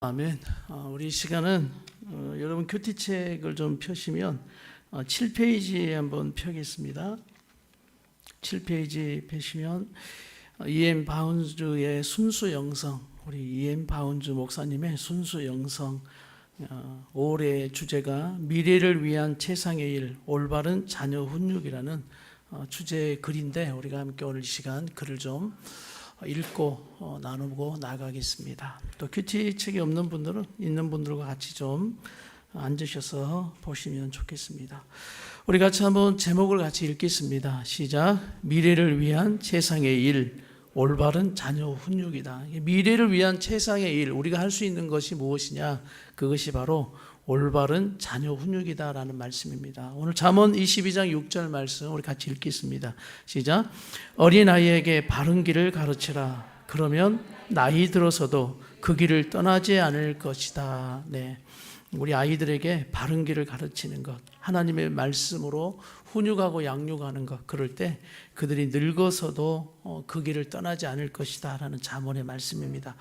아멘. 우리 시간은 여러분 큐티책을 좀 펴시면 7페이지에 한번 펴겠습니다. 7페이지 펴시면 E.M. 바운즈의 순수 영성, 우리 E.M. 바운즈 목사님의 순수 영성, 올해 주제가 미래를 위한 최상의 일, 올바른 자녀 훈육이라는 주제의 글인데, 우리가 함께 오늘 이 시간 글을 좀 읽고 나누고 나가겠습니다. 또 큐티책이 없는 분들은 있는 분들과 같이 좀 앉으셔서 보시면 좋겠습니다. 우리 같이 한번 제목을 같이 읽겠습니다. 시작. 미래를 위한 최상의 일, 올바른 자녀 훈육이다. 미래를 위한 최상의 일, 우리가 할 수 있는 것이 무엇이냐? 그것이 바로 올바른 자녀 훈육이다라는 말씀입니다. 오늘 잠언 22장 6절 말씀 우리 같이 읽겠습니다. 시작. 어린아이에게 바른 길을 가르치라. 그러면 나이 들어서도 그 길을 떠나지 않을 것이다. 네. 우리 아이들에게 바른 길을 가르치는 것, 하나님의 말씀으로 훈육하고 양육하는 것, 그럴 때 그들이 늙어서도 그 길을 떠나지 않을 것이다 라는 잠언의 말씀입니다.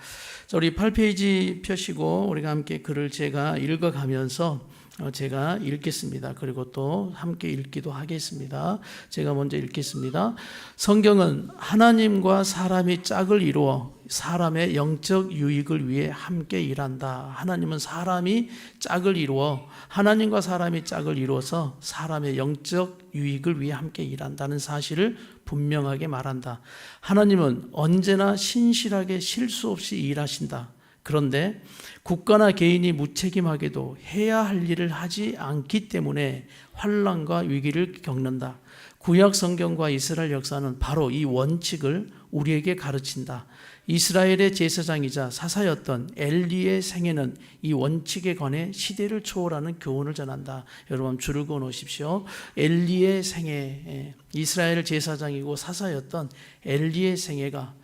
자, 우리 8페이지 펴시고 우리가 함께 글을 제가 읽어가면서 제가 읽겠습니다. 그리고 또 함께 읽기도 하겠습니다. 제가 먼저 읽겠습니다. 성경은 하나님과 사람이 짝을 이루어 사람의 영적 유익을 위해 함께 일한다. 하나님은 사람이 짝을 이루어 하나님과 사람이 짝을 이루어서 사람의 영적 유익을 위해 함께 일한다는 사실을 분명하게 말한다. 하나님은 언제나 신실하게 실수 없이 일하신다. 그런데 국가나 개인이 무책임하게도 해야 할 일을 하지 않기 때문에 환난과 위기를 겪는다. 구약 성경과 이스라엘 역사는 바로 이 원칙을 우리에게 가르친다. 이스라엘의 제사장이자 사사였던 엘리의 생애는 이 원칙에 관해 시대를 초월하는 교훈을 전한다. 여러분 줄을 그어 놓으십시오. 엘리의 생애, 이스라엘 제사장이고 사사였던 엘리의 생애가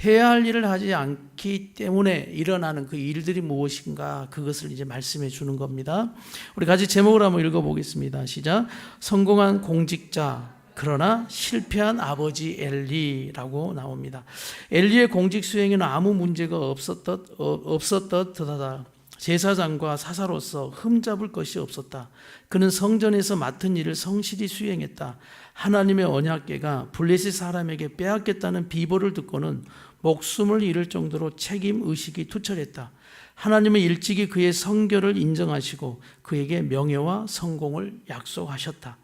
해야 할 일을 하지 않기 때문에 일어나는 그 일들이 무엇인가, 그것을 이제 말씀해 주는 겁니다. 우리 같이 제목을 한번 읽어보겠습니다. 시작. 성공한 공직자 그러나 실패한 아버지 엘리라고 나옵니다. 엘리의 공직 수행에는 아무 문제가 없었듯하다. 제사장과 사사로서 흠잡을 것이 없었다. 그는 성전에서 맡은 일을 성실히 수행했다. 하나님의 언약궤가 블레셋 사람에게 빼앗겼다는 비보를 듣고는 목숨을 잃을 정도로 책임 의식이 투철했다. 하나님은 일찍이 그의 성결을 인정하시고 그에게 명예와 성공을 약속하셨다.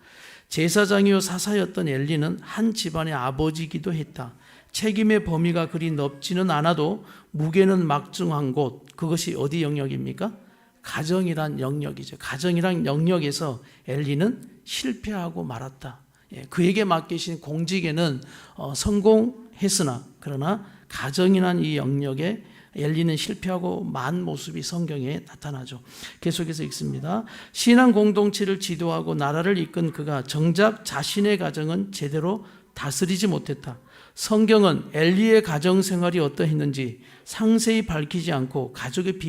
제사장이요 사사였던 엘리는 한 집안의 아버지이기도 했다. 책임의 범위가 그리 넓지는 않아도 무게는 막중한 곳, 그것이 어디 영역입니까? 가정이란 영역이죠. 가정이란 영역에서 엘리는 실패하고 말았다. 그에게 맡기신 공직에는 성공했으나 그러나 가정이란 이 영역에 엘리는 실패하고 만 모습이 성경에 나타나죠. 계속해서 읽습니다. 신앙 공동체를 지도하고 나라를 이끈 그가 정작 자신의 가정은 제대로 다스리지 못했다. 성경은 엘리의 가정 생활이 어떠했는지 상세히 밝히지 않고 가족의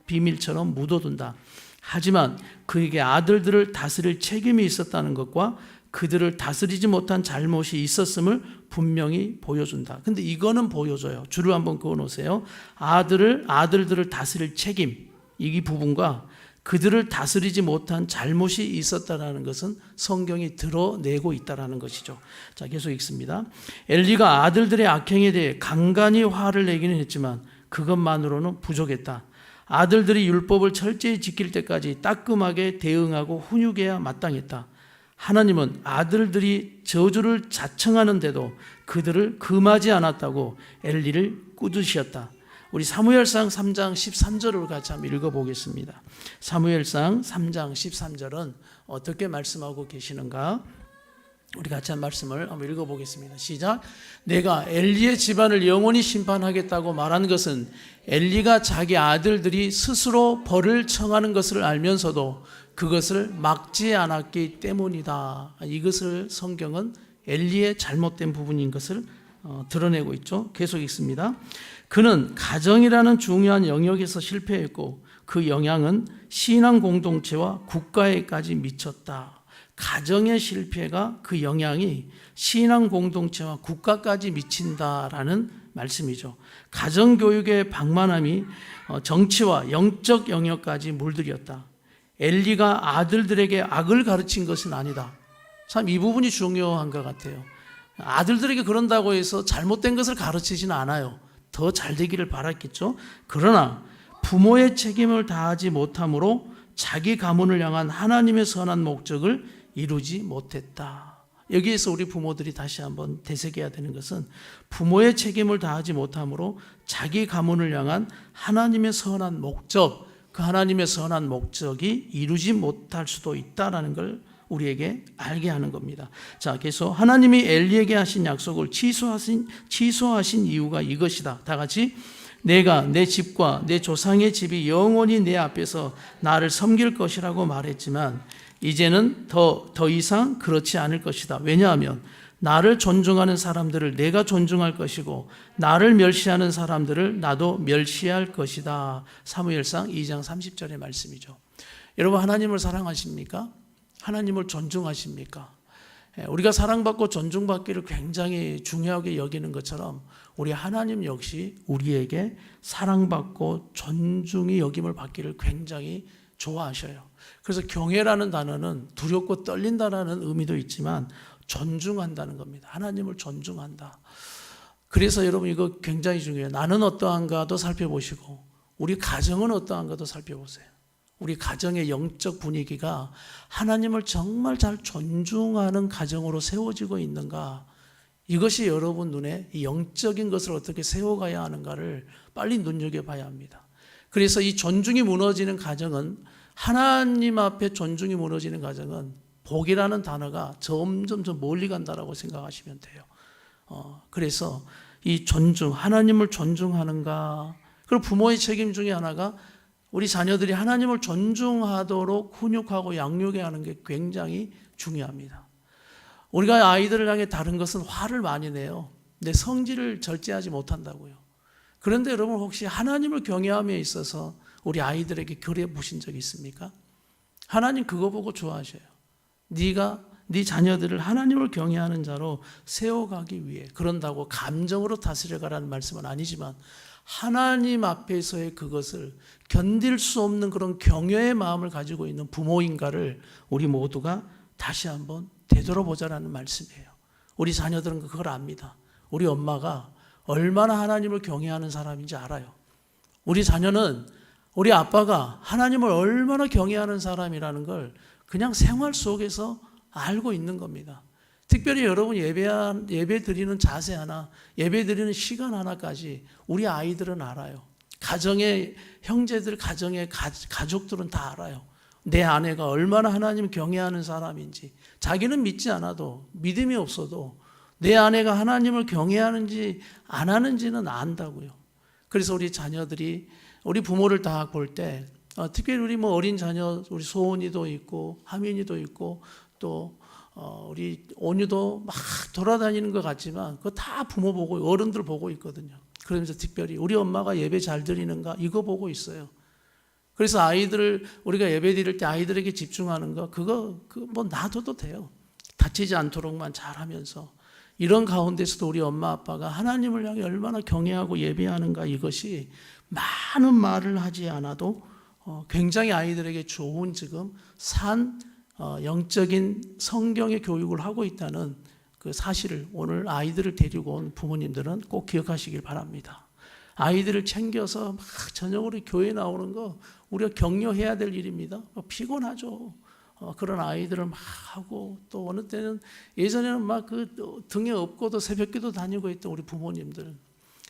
비밀처럼 묻어둔다. 하지만 그에게 아들들을 다스릴 책임이 있었다는 것과 그들을 다스리지 못한 잘못이 있었음을 분명히 보여준다. 근데 이거는 보여줘요. 줄을 한번 그어 놓으세요. 아들들을 다스릴 책임, 이 부분과 그들을 다스리지 못한 잘못이 있었다라는 것은 성경이 드러내고 있다라는 것이죠. 자, 계속 읽습니다. 엘리가 아들들의 악행에 대해 간간히 화를 내기는 했지만 그것만으로는 부족했다. 아들들이 율법을 철저히 지킬 때까지 따끔하게 대응하고 훈육해야 마땅했다. 하나님은 아들들이 저주를 자청하는데도 그들을 금하지 않았다고 엘리를 꾸짖으셨다. 우리 사무엘상 3장 13절을 같이 한번 읽어보겠습니다. 사무엘상 3장 13절은 어떻게 말씀하고 계시는가? 우리 같이 한 말씀을 한번 읽어보겠습니다. 시작. 내가 엘리의 집안을 영원히 심판하겠다고 말한 것은 엘리가 자기 아들들이 스스로 벌을 청하는 것을 알면서도 그것을 막지 않았기 때문이다. 이것을 성경은 엘리의 잘못된 부분인 것을 드러내고 있죠. 계속 읽습니다. 그는 가정이라는 중요한 영역에서 실패했고 그 영향은 신앙 공동체와 국가에까지 미쳤다. 가정의 실패가 그 영향이 신앙 공동체와 국가까지 미친다라는 말씀이죠. 가정교육의 방만함이 정치와 영적 영역까지 물들였다. 엘리가 아들들에게 악을 가르친 것은 아니다. 참 이 부분이 중요한 것 같아요. 아들들에게 그런다고 해서 잘못된 것을 가르치지는 않아요. 더 잘 되기를 바랐겠죠. 그러나 부모의 책임을 다하지 못함으로 자기 가문을 향한 하나님의 선한 목적을 이루지 못했다. 여기에서 우리 부모들이 다시 한번 되새겨야 되는 것은 부모의 책임을 다하지 못함으로 자기 가문을 향한 하나님의 선한 목적, 그 하나님의 선한 목적이 이루지 못할 수도 있다라는 걸 우리에게 알게 하는 겁니다. 자, 계속 하나님이 엘리에게 하신 약속을 취소하신 이유가 이것이다. 다 같이 내가 내 집과 내 조상의 집이 영원히 내 앞에서 나를 섬길 것이라고 말했지만 이제는 더 이상 그렇지 않을 것이다. 왜냐하면 나를 존중하는 사람들을 내가 존중할 것이고 나를 멸시하는 사람들을 나도 멸시할 것이다. 사무엘상 2장 30절의 말씀이죠. 여러분, 하나님을 사랑하십니까? 하나님을 존중하십니까? 우리가 사랑받고 존중받기를 굉장히 중요하게 여기는 것처럼 우리 하나님 역시 우리에게 사랑받고 존중이 여김을 받기를 굉장히 좋아하셔요. 그래서 경외라는 단어는 두렵고 떨린다라는 의미도 있지만 존중한다는 겁니다. 하나님을 존중한다. 그래서 여러분 이거 굉장히 중요해요. 나는 어떠한가도 살펴보시고 우리 가정은 어떠한가도 살펴보세요. 우리 가정의 영적 분위기가 하나님을 정말 잘 존중하는 가정으로 세워지고 있는가? 이것이 여러분 눈에 이 영적인 것을 어떻게 세워가야 하는가를 빨리 눈여겨봐야 합니다. 그래서 이 존중이 무너지는 가정은, 하나님 앞에 존중이 무너지는 가정은 복이라는 단어가 점점 멀리 간다라고 생각하시면 돼요. 그래서 이 존중, 하나님을 존중하는가? 그리고 부모의 책임 중에 하나가 우리 자녀들이 하나님을 존중하도록 훈육하고 양육해야 하는 게 굉장히 중요합니다. 우리가 아이들을 향해 다른 것은 화를 많이 내요. 내 성질을 절제하지 못한다고요. 그런데 여러분 혹시 하나님을 경외함에 있어서 우리 아이들에게 교례 보신 적이 있습니까? 하나님 그거 보고 좋아하셔요. 네 자녀들을 하나님을 경외하는 자로 세워가기 위해, 그런다고 감정으로 다스려가라는 말씀은 아니지만 하나님 앞에서의 그것을 견딜 수 없는 그런 경외의 마음을 가지고 있는 부모인가를 우리 모두가 다시 한번 되돌아보자라는 말씀이에요. 우리 자녀들은 그걸 압니다. 우리 엄마가 얼마나 하나님을 경외하는 사람인지 알아요. 우리 자녀는 우리 아빠가 하나님을 얼마나 경외하는 사람이라는 걸 그냥 생활 속에서 알고 있는 겁니다. 특별히 여러분 예배 드리는 자세 하나, 예배 드리는 시간 하나까지 우리 아이들은 알아요. 가정의 형제들, 가정의 가족들은 다 알아요. 내 아내가 얼마나 하나님을 경외하는 사람인지, 자기는 믿지 않아도, 믿음이 없어도 내 아내가 하나님을 경외하는지 안 하는지는 안다고요. 그래서 우리 자녀들이 우리 부모를 다 볼 때, 특별히 우리 어린 자녀, 우리 소은이도 있고 하민이도 있고 또 우리 온유도 막 돌아다니는 것 같지만 그거 다 부모 보고 어른들 보고 있거든요. 그러면서 특별히 우리 엄마가 예배 잘 드리는가 이거 보고 있어요. 그래서 아이들을 우리가 예배 드릴 때 아이들에게 집중하는 거 그거 뭐 놔둬도 돼요. 다치지 않도록만 잘하면서 이런 가운데서도 우리 엄마 아빠가 하나님을 향해 얼마나 경외하고 예배하는가, 이것이 많은 말을 하지 않아도 굉장히 아이들에게 좋은 지금 영적인 성경의 교육을 하고 있다는 그 사실을 오늘 아이들을 데리고 온 부모님들은 꼭 기억하시길 바랍니다. 아이들을 챙겨서 막 저녁으로 교회 나오는 거 우리가 격려해야 될 일입니다. 피곤하죠. 그런 아이들을 막 하고, 또 어느 때는 예전에는 막 그 등에 업고도 새벽기도 다니고 있던 우리 부모님들,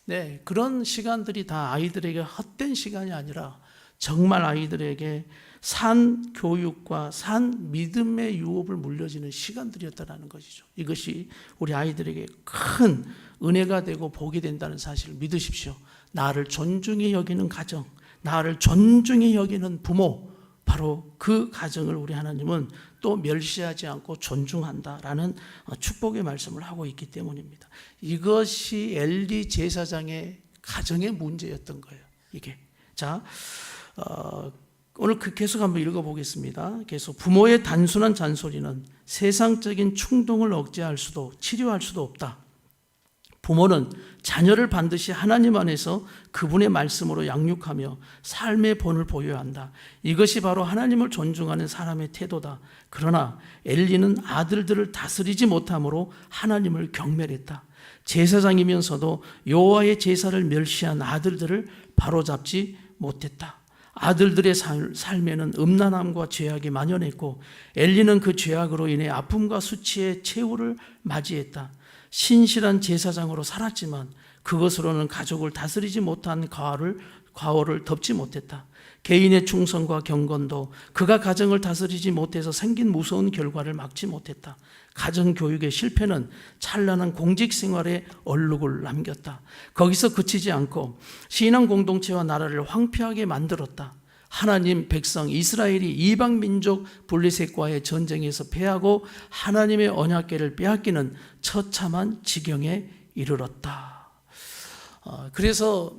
네, 그런 시간들이 다 아이들에게 헛된 시간이 아니라 정말 아이들에게 산 교육과 산 믿음의 유업을 물려지는 시간들이었다는 것이죠. 이것이 우리 아이들에게 큰 은혜가 되고 복이 된다는 사실을 믿으십시오. 나를 존중히 여기는 가정, 나를 존중히 여기는 부모, 바로 그 가정을 우리 하나님은 또 멸시하지 않고 존중한다라는 축복의 말씀을 하고 있기 때문입니다. 이것이 엘리 제사장의 가정의 문제였던 거예요. 이게. 자, 오늘 계속 한번 읽어보겠습니다. 계속 부모의 단순한 잔소리는 세상적인 충동을 억제할 수도 치료할 수도 없다. 부모는 자녀를 반드시 하나님 안에서 그분의 말씀으로 양육하며 삶의 본을 보여야 한다. 이것이 바로 하나님을 존중하는 사람의 태도다. 그러나 엘리는 아들들을 다스리지 못함으로 하나님을 경멸했다. 제사장이면서도 여호와의 제사를 멸시한 아들들을 바로잡지 못했다. 아들들의 삶에는 음란함과 죄악이 만연했고 엘리는 그 죄악으로 인해 아픔과 수치의 최후를 맞이했다. 신실한 제사장으로 살았지만 그것으로는 가족을 다스리지 못한 과오를 덮지 못했다. 개인의 충성과 경건도 그가 가정을 다스리지 못해서 생긴 무서운 결과를 막지 못했다. 가정교육의 실패는 찬란한 공직생활에 얼룩을 남겼다. 거기서 그치지 않고 신앙 공동체와 나라를 황폐하게 만들었다. 하나님 백성 이스라엘이 이방민족 블레셋과의 전쟁에서 패하고 하나님의 언약궤를 빼앗기는 처참한 지경에 이르렀다. 그래서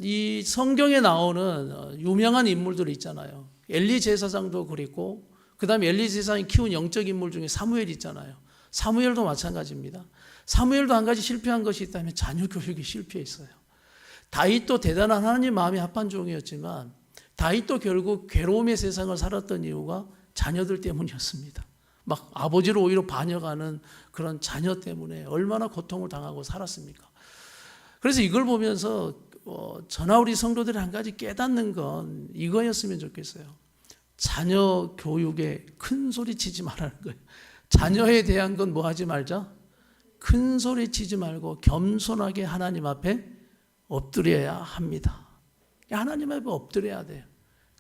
이 성경에 나오는 유명한 인물들이 있잖아요. 엘리 제사장도 그랬고 그 다음에 엘리 제사장이 키운 영적 인물 중에 사무엘 있잖아요. 사무엘도 마찬가지입니다. 사무엘도 한 가지 실패한 것이 있다면 자녀 교육이 실패했어요. 다윗도 대단한 하나님 마음에 합한 종이었지만 다윗도 결국 괴로움의 세상을 살았던 이유가 자녀들 때문이었습니다. 막 아버지를 오히려 반역하는 그런 자녀 때문에 얼마나 고통을 당하고 살았습니까? 그래서 이걸 보면서 저나 우리 성도들이 한 가지 깨닫는 건 이거였으면 좋겠어요. 자녀 교육에 큰 소리 치지 말라는 거예요. 자녀에 대한 건 뭐 하지 말자? 큰 소리 치지 말고 겸손하게 하나님 앞에 엎드려야 합니다. 하나님 앞에 엎드려야 돼요.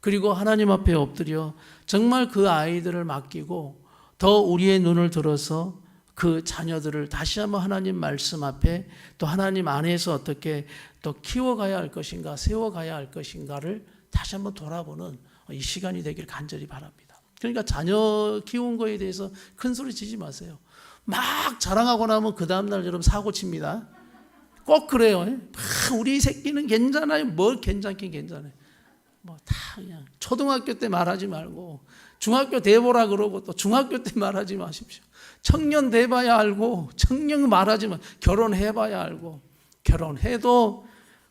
그리고 하나님 앞에 엎드려 정말 그 아이들을 맡기고 더 우리의 눈을 들어서 그 자녀들을 다시 한번 하나님 말씀 앞에 또 하나님 안에서 어떻게 또 키워가야 할 것인가 세워가야 할 것인가를 다시 한번 돌아보는 이 시간이 되길 간절히 바랍니다. 그러니까 자녀 키운 거에 대해서 큰 소리 치지 마세요. 막 자랑하고 나면 그 다음날 여러분 사고 칩니다. 꼭 그래요. 우리 새끼는 괜찮아요. 뭘 괜찮긴 괜찮아요. 뭐 다 그냥 초등학교 때 말하지 말고 중학교 돼보라 그러고 또 중학교 때 말하지 마십시오. 청년 돼봐야 알고 청년 말하지 마. 결혼해봐야 알고 결혼해도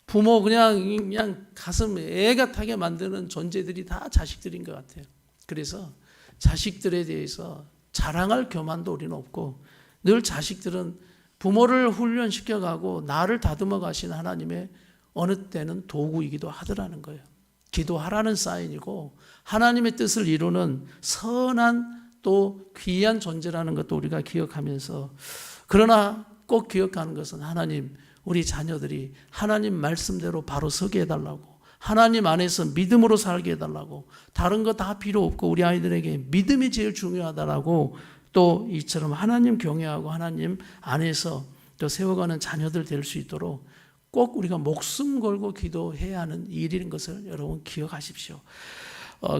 부모 그냥 가슴 애가 타게 만드는 존재들이 다 자식들인 것 같아요. 그래서 자식들에 대해서 자랑할 교만도 우리는 없고 늘 자식들은 부모를 훈련시켜가고 나를 다듬어 가신 하나님의 어느 때는 도구이기도 하더라는 거예요. 기도하라는 사인이고 하나님의 뜻을 이루는 선한 또 귀한 존재라는 것도 우리가 기억하면서 그러나 꼭 기억하는 것은 하나님 우리 자녀들이 하나님 말씀대로 바로 서게 해달라고 하나님 안에서 믿음으로 살게 해달라고 다른 거 다 필요 없고 우리 아이들에게 믿음이 제일 중요하다라고 또 이처럼 하나님 경외하고 하나님 안에서 또 세워가는 자녀들 될 수 있도록 꼭 우리가 목숨 걸고 기도해야 하는 일인 것을 여러분 기억하십시오.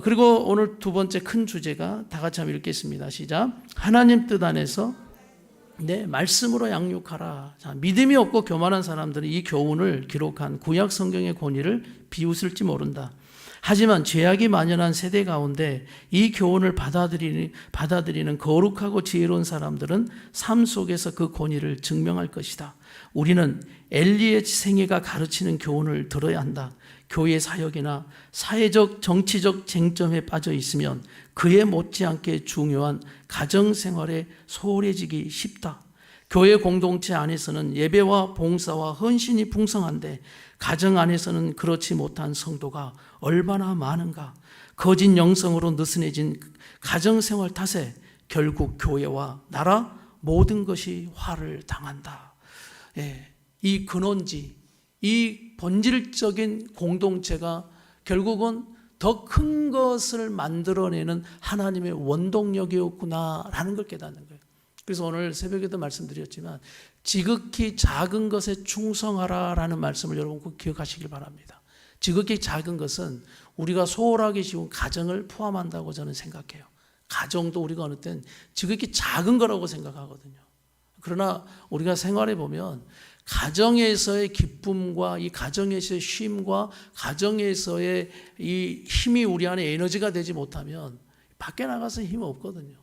그리고 오늘 두 번째 큰 주제가 다 같이 한번 읽겠습니다. 시작. 하나님 뜻 안에서 내 말씀으로 양육하라. 자, 믿음이 없고 교만한 사람들은 이 교훈을 기록한 구약 성경의 권위를 비웃을지 모른다. 하지만 죄악이 만연한 세대 가운데 이 교훈을 받아들이는 거룩하고 지혜로운 사람들은 삶 속에서 그 권위를 증명할 것이다. 우리는 엘리의 생애가 가르치는 교훈을 들어야 한다. 교회 사역이나 사회적 정치적 쟁점에 빠져 있으면 그에 못지않게 중요한 가정생활에 소홀해지기 쉽다. 교회 공동체 안에서는 예배와 봉사와 헌신이 풍성한데 가정 안에서는 그렇지 못한 성도가 얼마나 많은가. 거짓 영성으로 느슨해진 가정생활 탓에 결국 교회와 나라 모든 것이 화를 당한다. 이 근원지, 이 본질적인 공동체가 결국은 더 큰 것을 만들어내는 하나님의 원동력이었구나라는 걸 깨닫는 거예요. 그래서 오늘 새벽에도 말씀드렸지만 지극히 작은 것에 충성하라라는 말씀을 여러분 꼭 기억하시길 바랍니다. 지극히 작은 것은 우리가 소홀하기 쉬운 가정을 포함한다고 저는 생각해요. 가정도 우리가 어느 땐 지극히 작은 거라고 생각하거든요. 그러나 우리가 생활해 보면 가정에서의 기쁨과 이 가정에서의 쉼과 가정에서의 이 힘이 우리 안에 에너지가 되지 못하면 밖에 나가서 힘 없거든요.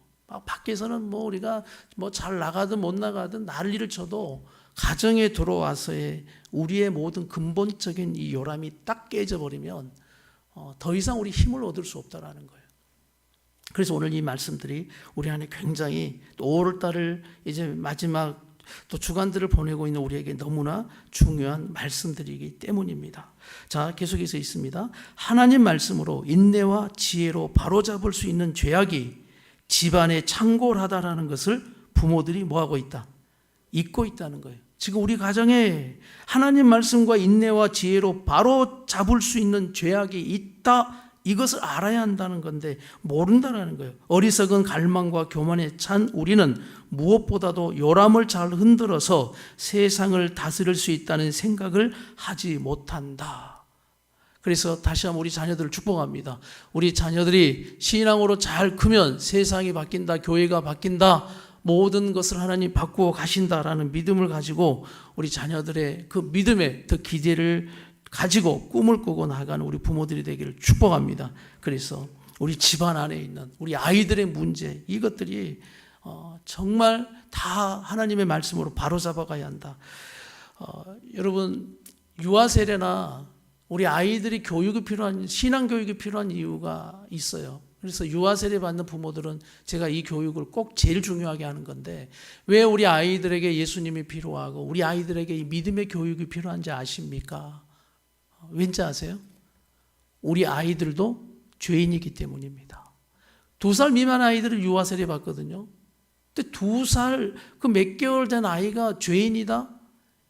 밖에서는 뭐 우리가 뭐 잘 나가든 못 나가든 난리를 쳐도 가정에 들어와서의 우리의 모든 근본적인 이 요람이 딱 깨져버리면 더 이상 우리 힘을 얻을 수 없다라는 거예요. 그래서 오늘 이 말씀들이 우리 안에 굉장히 또 5월달을 이제 마지막 또 주간들을 보내고 있는 우리에게 너무나 중요한 말씀들이기 때문입니다. 자, 계속해서 있습니다. 하나님 말씀으로 인내와 지혜로 바로잡을 수 있는 죄악이 집안에 창궐하다라는 것을 부모들이 뭐하고 있다? 잊고 있다는 거예요. 지금 우리 가정에 하나님 말씀과 인내와 지혜로 바로잡을 수 있는 죄악이 있다, 이것을 알아야 한다는 건데 모른다는 거예요. 어리석은 갈망과 교만에 찬 우리는 무엇보다도 요람을 잘 흔들어서 세상을 다스릴 수 있다는 생각을 하지 못한다. 그래서 다시 한번 우리 자녀들을 축복합니다. 우리 자녀들이 신앙으로 잘 크면 세상이 바뀐다, 교회가 바뀐다, 모든 것을 하나님 바꾸어 가신다라는 믿음을 가지고 우리 자녀들의 그 믿음에 더 기대를 가지고 꿈을 꾸고 나가는 우리 부모들이 되기를 축복합니다. 그래서 우리 집안 안에 있는 우리 아이들의 문제, 이것들이 정말 다 하나님의 말씀으로 바로잡아가야 한다. 여러분, 유아 세례나 우리 아이들이 교육이 필요한, 신앙 교육이 필요한 이유가 있어요. 그래서 유아 세례 받는 부모들은 제가 이 교육을 꼭 제일 중요하게 하는 건데, 왜 우리 아이들에게 예수님이 필요하고 우리 아이들에게 이 믿음의 교육이 필요한지 아십니까? 왠지 아세요? 우리 아이들도 죄인이기 때문입니다. 2살 미만 아이들을 유아 세례 받거든요. 근데 2살 그 몇 개월 된 아이가 죄인이다?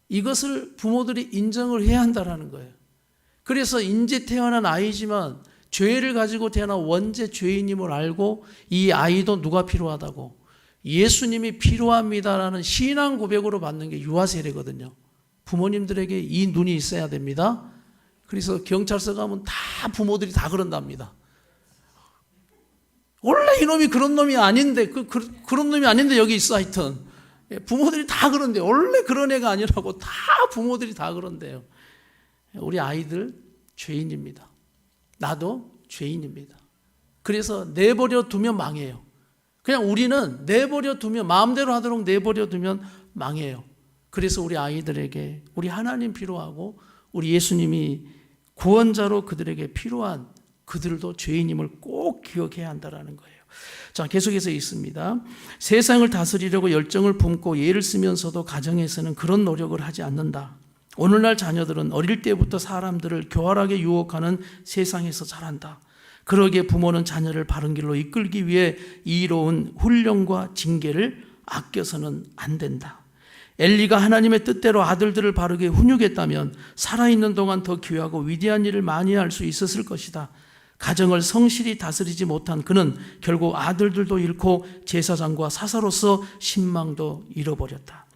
이것을 부모들이 인정을 해야 한다는 거예요. 그래서 인제 태어난 아이지만 죄를 가지고 태어난 원죄 죄인임을 알고 이 아이도 누가 필요하다고? 예수님이 필요합니다라는 신앙 고백으로 받는 게 유아 세례거든요. 부모님들에게 이 눈이 있어야 됩니다. 그래서 경찰서 가면 다 부모들이 다 그런답니다. 원래 이놈이 그런 놈이 아닌데 그런 놈이 아닌데 여기 있어. 하여튼 부모들이 다 그런데 원래 그런 애가 아니라고 다 부모들이 다 그런데요. 우리 아이들 죄인입니다. 나도 죄인입니다. 그래서 내버려 두면 망해요. 그냥 우리는 내버려 두면, 마음대로 하도록 내버려 두면 망해요. 그래서 우리 아이들에게 우리 하나님 필요하고 우리 예수님이 구원자로 그들에게 필요한, 그들도 죄인임을 꼭 기억해야 한다는 거예요. 자, 계속해서 있습니다. 세상을 다스리려고 열정을 품고 예를 쓰면서도 가정에서는 그런 노력을 하지 않는다. 오늘날 자녀들은 어릴 때부터 사람들을 교활하게 유혹하는 세상에서 자란다. 그러기에 부모는 자녀를 바른 길로 이끌기 위해 이로운 훈련과 징계를 아껴서는 안 된다. 엘리가 하나님의 뜻대로 아들들을 바르게 훈육했다면 살아있는 동안 더 귀하고 위대한 일을 많이 할 수 있었을 것이다. 가정을 성실히 다스리지 못한 그는 결국 아들들도 잃고 제사장과 사사로서 신망도 잃어버렸다.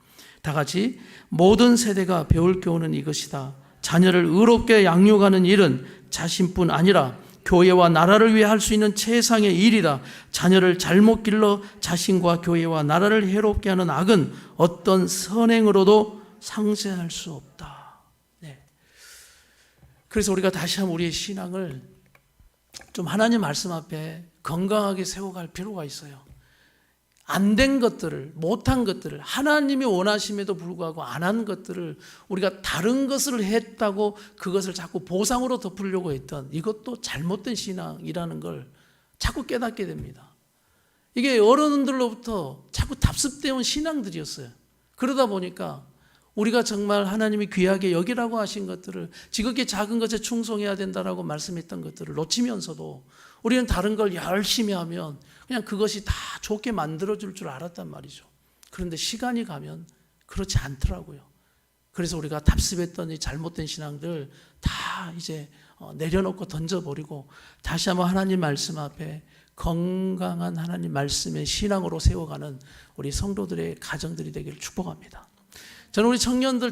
다 같이 모든 세대가 배울 교훈은 이것이다. 자녀를 의롭게 양육하는 일은 자신뿐 아니라 교회와 나라를 위해 할 수 있는 최상의 일이다. 자녀를 잘못 길러 자신과 교회와 나라를 해롭게 하는 악은 어떤 선행으로도 상쇄할 수 없다. 네. 그래서 우리가 다시 한번 우리의 신앙을 좀 하나님 말씀 앞에 건강하게 세워갈 필요가 있어요. 안 된 것들을, 못한 것들을, 하나님이 원하심에도 불구하고 안 한 것들을 우리가 다른 것을 했다고 그것을 자꾸 보상으로 덮으려고 했던, 이것도 잘못된 신앙이라는 걸 자꾸 깨닫게 됩니다. 이게 어른들로부터 자꾸 답습되어 신앙들이었어요. 그러다 보니까 우리가 정말 하나님이 귀하게 여기라고 하신 것들을, 지극히 작은 것에 충성해야 된다라고 말씀했던 것들을 놓치면서도 우리는 다른 걸 열심히 하면 그냥 그것이 다 좋게 만들어줄 줄 알았단 말이죠. 그런데 시간이 가면 그렇지 않더라고요. 그래서 우리가 답습했던 이 잘못된 신앙들 다 이제 내려놓고 던져버리고 다시 한번 하나님 말씀 앞에 건강한 하나님 말씀의 신앙으로 세워가는 우리 성도들의 가정들이 되기를 축복합니다. 저는 우리 청년들